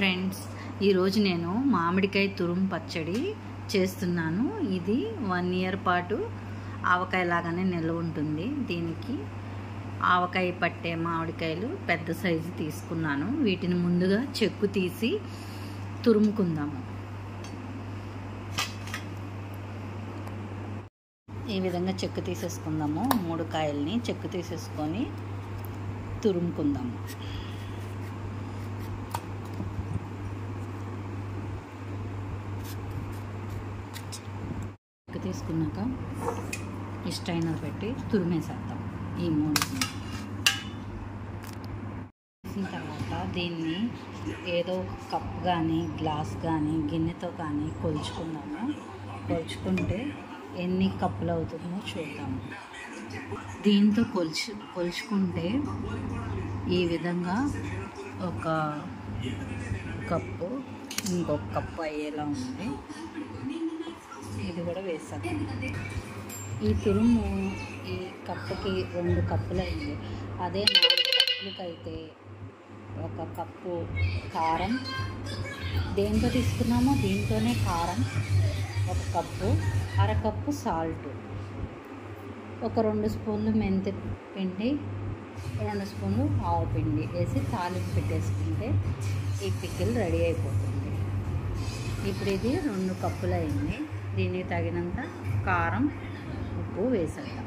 Friends, ఈరోజు నేను మామిడికాయ తురుము పచ్చడి చేస్తున్నాను. ఇది 1 ఇయర్ పాటు ఆవకాయ లాగానే నిల్వ ఉంటుంది. దీనికి ఆవకాయ పట్టే మామిడికాయలు పెద్ద సైజు తీసుకున్నాను. వీటిని ముందుగా చెక్కు తీసి తురుముకుందాము. ఈ విధంగా చెక్కు తీసేసుకుందాము. 3 కాయల్ని చెక్కు తీసేసుకొని తురుముకుందాము. తీసుకున్నాక స్ట్రైనర్ పెట్టి తురిమేసేద్దాం. ఈ 3 వేసిన తర్వాత దీన్ని ఏదో కప్ కానీ గ్లాస్ కానీ గిన్నెతో కానీ కొలుచుకుందాము. కొలుచుకుంటే ఎన్ని కప్పులు అవుతుందో చూద్దాము. దీంతో కొలుచుకుంటే ఈ విధంగా ఒక కప్పు ఇంకొక కప్పు అయ్యేలా ఉంది. ఇది కూడా వేసాను. ఈ తురుము ఈ కప్పుకి 2 కప్పులు అయింది. అదే 4 కప్పులకైతే 1 కప్పు కారం, దేంతో తీసుకున్నామో దీంతోనే కారం 1 కప్పు, 1/2 కప్పు సాల్ట్, ఒక 2 స్పూన్లు మెంతి పిండి, 2 స్పూన్లు ఆవు పిండి వేసి తాలింపు పెట్టేసుకుంటే ఈ పికిల్ రెడీ అయిపోతుంది. ఇప్పుడు ఇది 2 కప్పులు అయింది. దీనికి తగినంత కారం, ఉప్పు వేసేద్దాం.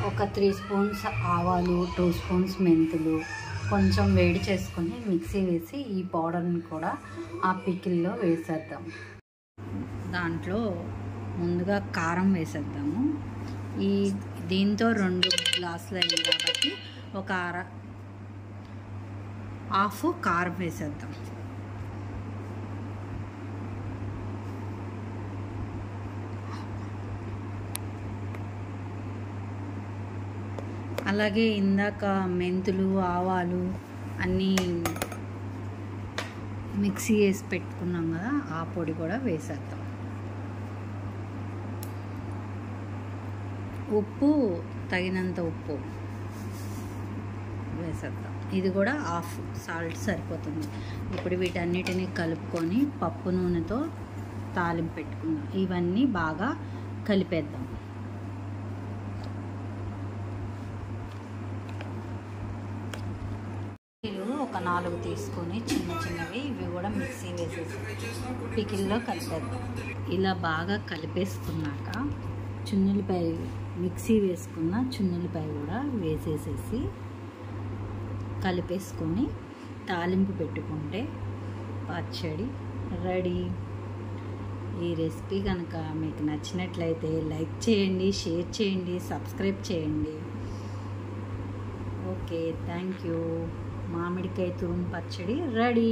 ఒక 3 స్పూన్స్ ఆవాలు, 2 స్పూన్స్ మెంతులు కొంచెం వేడి చేసుకొని మిక్సీ వేసి ఈ పౌడర్ని కూడా ఆ పికిల్లో వేసేద్దాం. దాంట్లో ముందుగా కారం వేసేద్దాము. దీంతో 2 గ్లాసులు అయింది కాబట్టి ఒక హాఫ్ కారం వేసేద్దాం. అలాగే ఇందాక మెంతులు, ఆవాలు అన్నీ మిక్సీ వేసి పెట్టుకున్నాం కదా, ఆ పొడి కూడా వేసేద్దాం. ఉప్పు తగినంత ఉప్పు వేసేద్దాం. ఇది కూడా హాఫ్ సాల్ట్ సరిపోతుంది. ఇప్పుడు వీటన్నిటిని కలుపుకొని పప్పు నూనెతో తాలింపు పెట్టుకుందాం. ఇవన్నీ బాగా కలిపేద్దాం. ఒక 4 తీసుకొని చిన్నవి ఇవి కూడా మిక్సీ వేసేసి పికిల్లో కలిపేద్దాం. ఇలా బాగా కలిపేసుకున్నాక చున్నులపాయ మిక్సీ వేసుకున్న చున్నులపాయ కూడా వేసేసేసి కలిపేసుకొని తాలింపు పెట్టుకుంటే పచ్చడి రెడీ. ఈ రెసిపీ కనుక మీకు నచ్చినట్లయితే లైక్ చేయండి, షేర్ చేయండి, సబ్స్క్రైబ్ చేయండి. Okay, thank you. మామిడికాయ తురుము పచ్చడి రెడీ.